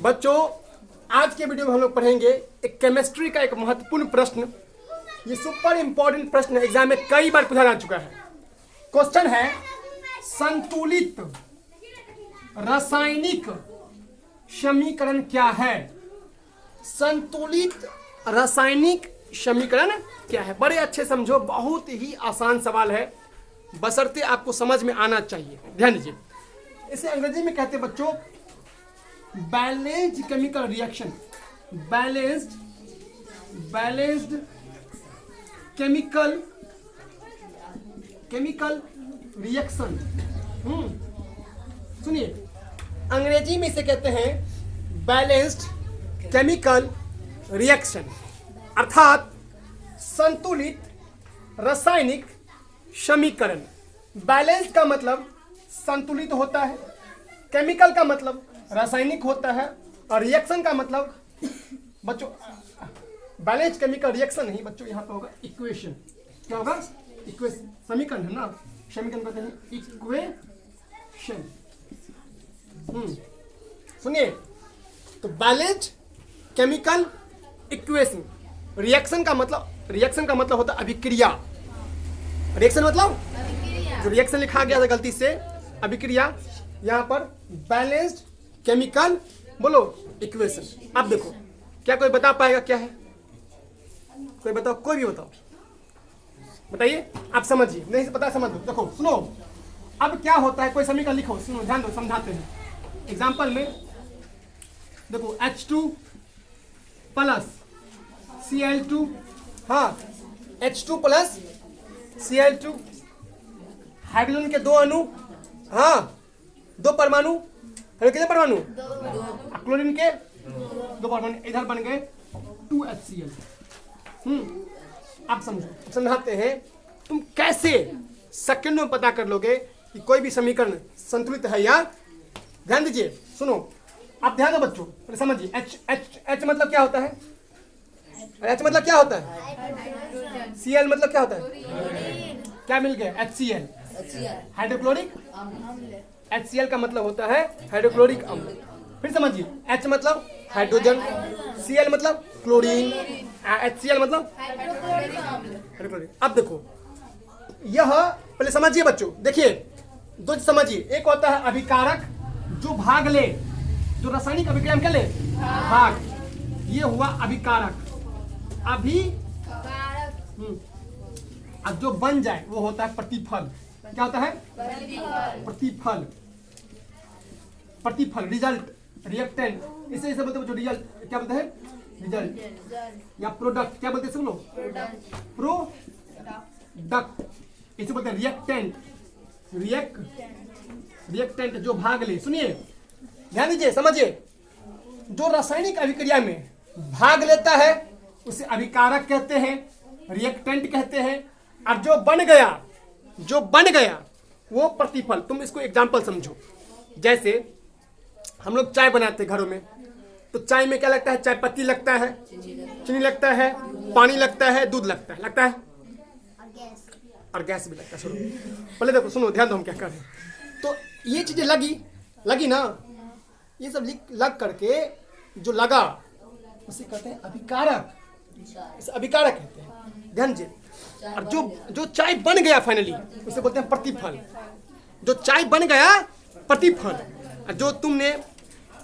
बच्चों, आज के वीडियो में हम लोग पढ़ेंगे एक केमिस्ट्री का एक महत्वपूर्ण प्रश्न। ये सुपर इंपॉर्टेंट प्रश्न एग्जाम में कई बार पूछा जा चुका है। क्वेश्चन है, संतुलित रासायनिक समीकरण क्या है? संतुलित रासायनिक समीकरण क्या है? बड़े अच्छे समझो, बहुत ही आसान सवाल है, बशर्ते आपको समझ में आना चाहिए। ध्यान दीजिए, इसे अंग्रेजी में कहते हैं बच्चों balanced chemical reaction. Balanced chemical reaction. सुनिए, अंग्रेजी में इसे कहते हैं बैलेंस्ड केमिकल रिएक्शन, अर्थात संतुलित रासायनिक समीकरण। बैलेंस का मतलब संतुलित होता है, केमिकल का मतलब रासायनिक होता है, और रिएक्शन का मतलब बच्चों बैलेंस केमिकल रिएक्शन नहीं बच्चों, यहाँ पे होगा इक्वेशन। क्या होगा? इक्वेशन। समीकरण है ना, समीकरण कहते हैं इक्वेशन। सुनिए, तो बैलेंस केमिकल इक्वेशन। रिएक्शन का मतलब होता है अभिक्रिया। रिएक्शन मतलब जो रिएक्शन लिखा गया था गलती से अभिक्रिया, यहाँ पर बैलेंस्ड केमिकल बोलो इक्वेशन। अब देखो, क्या कोई बता पाएगा क्या है? कोई बताओ, कोई भी बताओ, बताइए। आप समझिए, नहीं पता समझ लो। देखो सुनो, अब क्या होता है, कोई समीकरण लिखो, सुनो ध्यान दो, समझाते हैं। एग्जाम्पल में देखो H2 प्लस Cl2, हाँ H2 प्लस Cl2, हाइड्रोजन के दो अणु, हाँ दो परमाणु, कितने परमाणु? क्लोरीन के दो परमाणु, इधर बन गए 2HCl। अब समझो, समझाते हैं। तुम कैसे सेकंड में पता कर लोगे कि कोई भी समीकरण संतुलित है या? ध्यान दीजिए, सुनो, आप ध्यान दो बच्चों, पहले समझिए। H मतलब क्या होता है? H मतलब क्या होता है? Cl मतलब क्या होता है? क्या मिल गया? HCl, hydrochloric. HCl का मतलब होता है हाइड्रोक्लोरिक अम्ल। फिर समझिए, H मतलब हाइड्रोजन, Cl मतलब क्लोरीन, HCl मतलब हाइड्रोक्लोरिक। अब देखो, यह पहले समझिए बच्चों, देखिए दो समझिए। एक होता है अभिकारक, जो भाग ले, जो रासायनिक अभिक्रिया में क्या ले? भाग। ये हुआ अभिकारक। अब जो बन जाए वो होता है प्रतिफल। क्या होता है? प्रतिफल, रिजल्ट, रिएक्टेंट। इसे बोलते हैं रिजल्ट। क्या बोलते हैं? रिजल्ट या प्रोडक्ट। क्या बोलते हैं सुन लो? प्रोडक्ट। इसे बोलते हैं रिएक्टेंट। रिएक्टेंट जो भाग ले। सुनिए, ध्यान दीजिए, समझिए। जो रासायनिक अभिक्रिया में भाग लेता है उसे अभिकारक कहते हैं, रिएक्टेंट कहते हैं। और जो बन गया वो प्रतिफल। तुम इसको एग्जांपल समझो। जैसे हम लोग चाय बनाते हैं घरों में, तो चाय में क्या लगता है? चाय पत्ती लगता है, चीनी लगता है, पानी लगता है, दूध लगता है और गैस भी लगता है। सुनो पहले, देखो सुनो, ध्यान दो हम क्या कर रहे हैं। तो ये चीजें लगी ना, ये सब लग करके जो लगा उसे कहते हैं अभिकारक। इसे अभिकारक कहते हैं। ध्यान दीजिए। और जो चाय बन गया फाइनली उसे बोलते हैं प्रतिफल। जो चाय बन गया प्रतिफल। और जो तुमने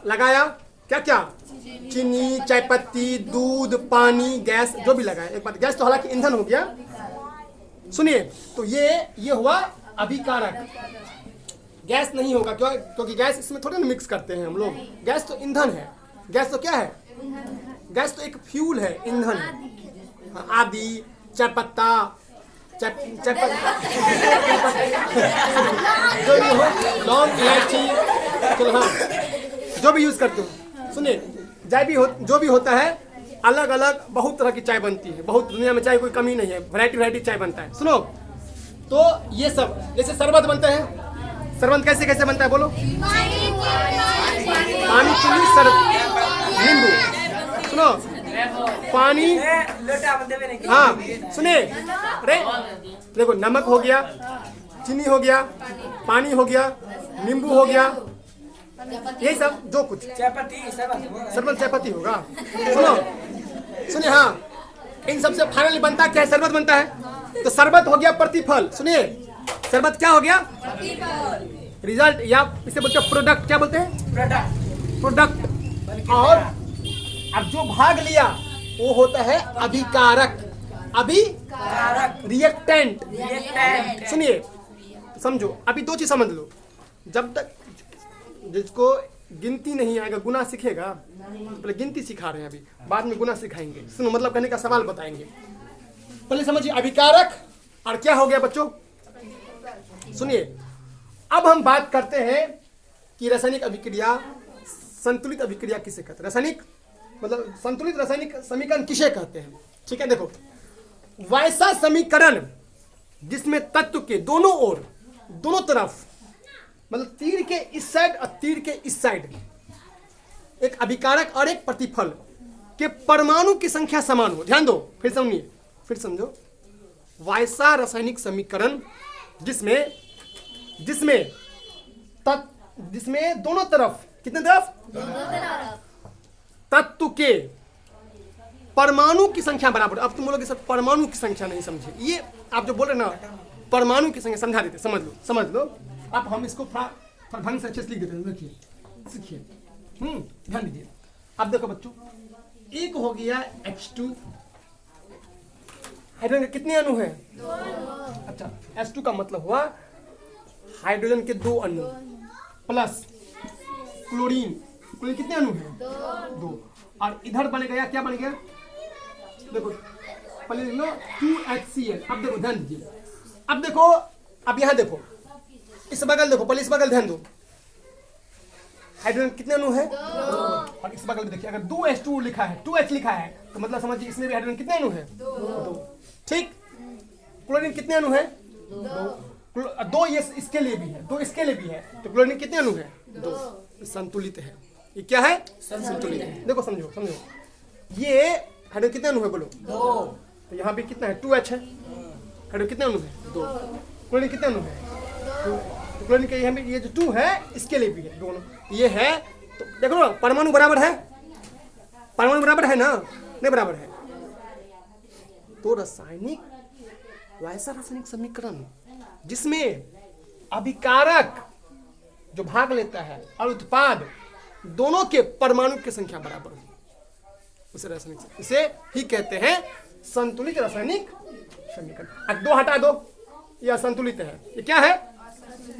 लगाया क्या चीनी, चाय पत्ती, दूध, पानी, गैस, जो भी लगाया। एक बात, गैस तो हालांकि ईंधन हो गया। सुनिए, तो ये हुआ अभिकारक। गैस नहीं होगा, क्योंकि गैस इसमें थोड़े ना मिक्स करते हैं हम लोग। गैस तो ईंधन है। गैस तो क्या है? गैस तो एक फ्यूल है, ईंधन। आदि, चाय पत्ता, जो भी हो, लौंग, इलायची, चलो हाँ, जो भी यूज करते हो। सुनिए, जो भी होता है, अलग अलग बहुत तरह की चाय बनती है। बहुत, दुनिया में चाय कोई कमी नहीं है, वैरायटी चाय बनता है। सुनो, तो ये सब जैसे शरबत बनते हैं। शरबत कैसे बनता है बोलो? पानी, चीनी, शरबत, नींबू। सुनो, पानी, हाँ सुनिए, अरे देखो, नमक हो गया, चीनी हो गया, पानी हो गया, नींबू हो गया, यही सब जो कुछ शरबत चायपत्ती होगा। सुनो सुनिए, हाँ इन सबसे फाइनली बनता क्या है? शरबत बनता है। तो शरबत हो गया प्रतिफल। सुनिए, शरबत क्या हो गया? रिजल्ट, या इसे बोलते हैं प्रोडक्ट। क्या बोलते हैं? प्रोडक्ट। और अब जो भाग लिया वो होता है अभिकारक। रिएक्टेंट। सुनिए समझो, अभी दो चीज समझ लो। जब तक जिसको गिनती नहीं आएगा, गुना सीखेगा, पहले गिनती सिखा रहे हैं, अभी बाद में गुना सिखाएंगे। सुनो, मतलब कहने का सवाल बताएंगे। पहले समझिए अभिकारक और क्या हो गया बच्चों। सुनिए, अब हम बात करते हैं कि रासायनिक अभिक्रिया, संतुलित अभिक्रिया किसे कहते हैं। रासायनिक मतलब संतुलित रासायनिक समीकरण किसे कहते हैं? ठीक है, देखो वैसा समीकरण जिसमें तत्व के दोनों ओर, दोनों तरफ, मतलब तीर के इस साइड और तीर के इस साइड, एक अभिकारक और एक प्रतिफल के परमाणु की संख्या समान हो। ध्यान दो, फिर समझिए, फिर समझो। वैसा रासायनिक समीकरण जिसमें दोनों तरफ, कितने तरफ? तत्व के परमाणु की संख्या बराबर। अब तुम बोलोगे सर परमाणु की संख्या नहीं समझे, ये आप जो बोल रहे ना परमाणु की संख्या समझा देते। समझ लो। अब हम इसको थोड़ा ढंग से अच्छे से लिख देते हैं। देखिए, सीखिए, ध्यान दीजिए। अब देखो बच्चों, एक हो गया H2, हाइड्रोजन के कितने अणु हैं? 2। अच्छा, H2 का मतलब हुआ हाइड्रोजन के 2 अणु प्लस क्लोरीन कितने अणु हैं? 2। और इधर बन गया, क्या बन गया? देखो पहले लिख लो 2HCl। अब देखो ध्यान दीजिए, अब देखो, अब यहाँ देखो, इस बगल देखो, पहले इस बगल ध्यान दो। हाइड्रोजन कितने अणु है? 2। और इस बगल में देखिए, अगर 2H2 लिखा है, 2H लिखा है, तो मतलब समझिए इसमें भी हाइड्रोजन कितने अणु है? 2। ठीक। क्लोरीन कितने अणु है? 2। ये इसके लिए भी है, 2 इसके लिए भी है, तो क्लोरीन कितने अणु है? 2। संतुलित है। ये क्या है? संतुलित है। देखो समझो, ये हाइड्रोजन कितने अणु है बोलो? 2। तो यहाँ भी कितना है? 2H है। हाइड्रोजन कितने अणु है? 2। क्लोरीन कितने अणु है? 2। तो क्लोरीन के यहाँ भी ये जो 2 है, इसके लिए भी है, दोनों ये है। तो देखो ना, परमाणु बराबर है, परमाणु बराबर है ना? नहीं बराबर है। तो वैसा रासायनिक समीकरण जिसमें अभिकारक जो भाग लेता है और उत्पाद दोनों के परमाणु की संख्या बराबर हो, इसे ही कहते हैं संतुलित रासायनिक समीकरण। अब 2 हटा दो, यह असंतुलित है। ये क्या है?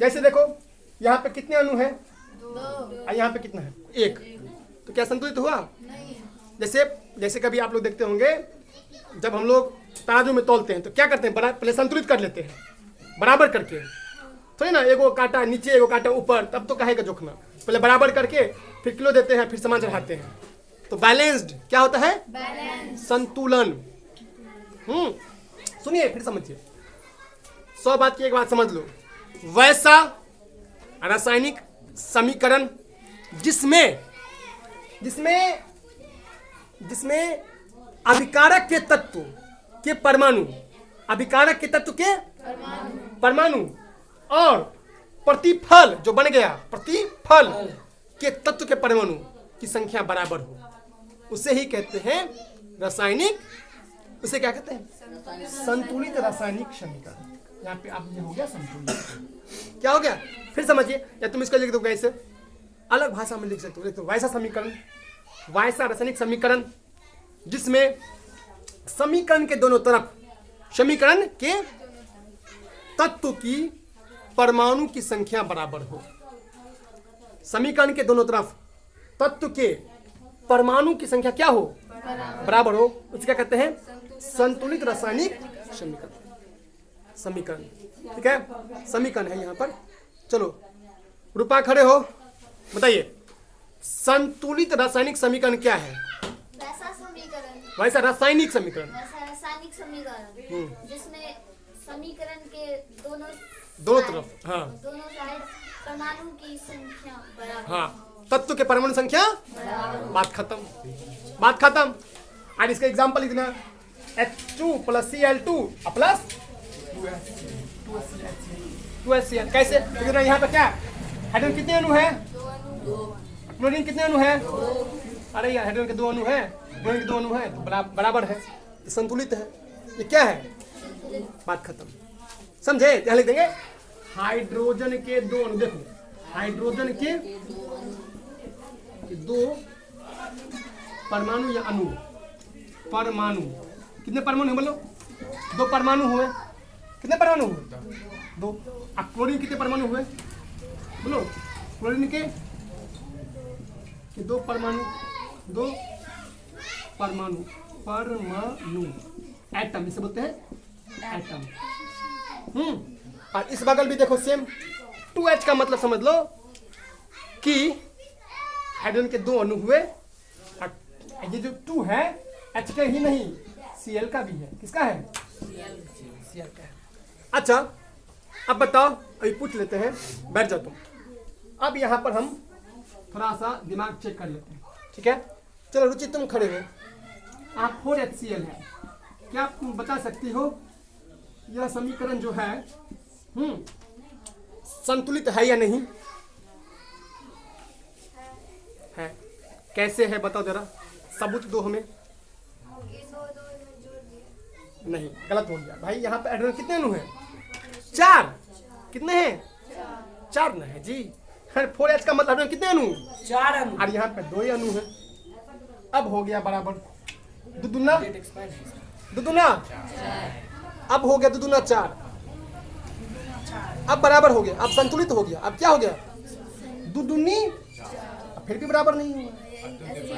जैसे देखो, यहाँ पे कितने अणु है? 2। और यहाँ पे कितना है? 1। तो क्या संतुलित हुआ? नहीं। जैसे कभी आप लोग देखते होंगे, जब हम लोग तराजू में तौलते हैं तो क्या करते हैं? पहले संतुलित कर लेते हैं, बराबर करके। तो ना, एगो कांटा नीचे, एगो कांटा ऊपर, तब तो कहेगा जोखना। पहले बराबर करके फिर किलो देते हैं, फिर सामान चढ़ाते हैं, तो बैलेंस्ड क्या होता है? बैलेंस, संतुलन। सुनिए, फिर समझिए, 100 बात की एक बात समझ लो। वैसा रासायनिक समीकरण जिसमें अभिकारक के तत्व के परमाणु, अभिकारक के तत्व के परमाणु और प्रतिफल जो बन गया, प्रतिफल के तत्व के परमाणु की संख्या बराबर हो, उसे ही कहते हैं रासायनिक, उसे क्या कहते हैं? संतुलित रासायनिक समीकरण। यहाँ पे आप हो गया संतुलित। क्या हो गया? फिर समझिए, या तुम इसको लिख दो कैसे, अलग भाषा में लिख सकते हो। देखो, वैसा समीकरण, वैसा रासायनिक समीकरण जिसमें समीकरण के दोनों तरफ, समीकरण के तत्व की परमाणु की संख्या बराबर हो। समीकरण के दोनों तरफ तत्व के परमाणु की संख्या क्या हो? बराबर हो। उसे क्या कहते हैं? संतुलित रासायनिक समीकरण। ठीक है, समीकरण है यहाँ पर। चलो रूपा खड़े हो, बताइए संतुलित रासायनिक समीकरण क्या है? वैसा रासायनिक समीकरण, जिसमें समीकरण के दोनों तरफ, हाँ, दोनों साइड परमाणु की संख्या बराबर, हाँ, तत्व के परमाणु संख्या बात खत्म, बात खत्म। और इसका एग्जांपल लिखना, H2 plus Cl2 plus 2HCl। कैसे? यहाँ पे क्या हाइड्रोजन कितने अणु है? क्लोरीन कितने अणु है? अरे यार हाइड्रोजन के 2 अणु है, क्लोरीन के 2 अणु है, तो बराबर है, तो संतुलित है। ये क्या है? बात खत्म। समझे? यहाँ लिख देंगे हाइड्रोजन के 2 अणु। देखो हाइड्रोजन के 2 परमाणु या अणु, परमाणु कितने परमाणु बोलो? 2 परमाणु हुए। कितने परमाणु हुए? 2। अब क्लोरीन कितने परमाणु हुए बोलो? क्लोरीन के 2 परमाणु, 2 परमाणु, परमाणु एटम इसे बोलते हैं एटम। और इस बगल भी देखो सेम 2H का मतलब समझ लो कि हाइड्रोजन के 2 अणु हुए, और ये जो 2 है H का ही नहीं Cl का भी है। किसका है? Cl का है। अच्छा अब बताओ, अभी पूछ लेते हैं, बैठ जाओ तुम। अब यहाँ पर हम थोड़ा सा दिमाग चेक कर लेते हैं, ठीक है? चलो रुचि तुम खड़े हो, आप 4HCl है, क्या आप बता सकती हो यह समीकरण जो है संतुलित है या नहीं है? कैसे है बताओ जरा, सबूत दो हमें। नहीं, गलत हो गया भाई। यहाँ पे हाइड्रोजन कितने अणु हैं? 4। कितने हैं? 4 न है जी। 4H का मतलब हाइड्रोजन कितने अणु? 4 अणु। और यहाँ पे 2 ही अणु है। अब हो गया बराबर, दुदुना दुदुना, अब हो गया दुदुना 4। अब बराबर हो गया, अब संतुलित हो गया। अब क्या हो गया? दुदुनी, फिर भी बराबर नहीं हुआ।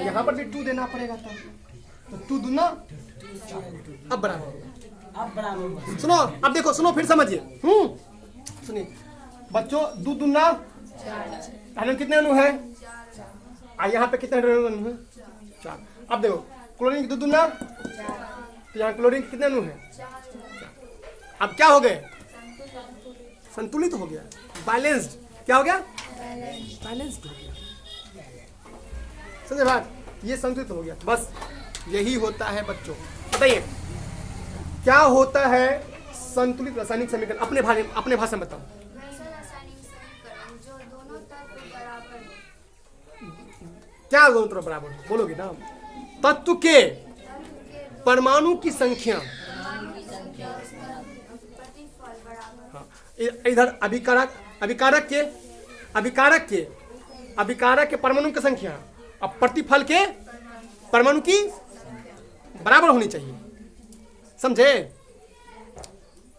यहाँ पर भी 2 देना पड़ेगा था, तो 2 दुना, अब बराबर हो गया। अब बराबर सुनो, अब देखो, सुनो फिर समझिए। सुनिए बच्चों, 2 दुना हाइड्रोजन कितने अणु है? यहाँ पे कितने हाइड्रोजन अणु है? 4। अब देखो क्लोरीन 2 दुना, तो यहाँ क्लोरीन कितने अणु है? 4। अब क्या हो गए? संतुलित हो गया, बैलेंस्ड। क्या हो गया? बैलेंस्ड हो गया। समझे बात? ये संतुलित हो गया। बस यही होता है बच्चों। बताइए क्या होता है संतुलित रासायनिक समीकरण? अपने भाषा में बताओ। वैसा रासायनिक समीकरण जो दोनों तत्व बराबर हो। क्या दोनों तरफ बराबर हो? बोलोगे ना? तत्व के परमाणु की संख्या, प्रतिफल बराबर। हाँ, इधर अभिकारक के परमाणु की संख्या और प्रतिफल के परमाणु की बराबर होनी चाहिए। समझे?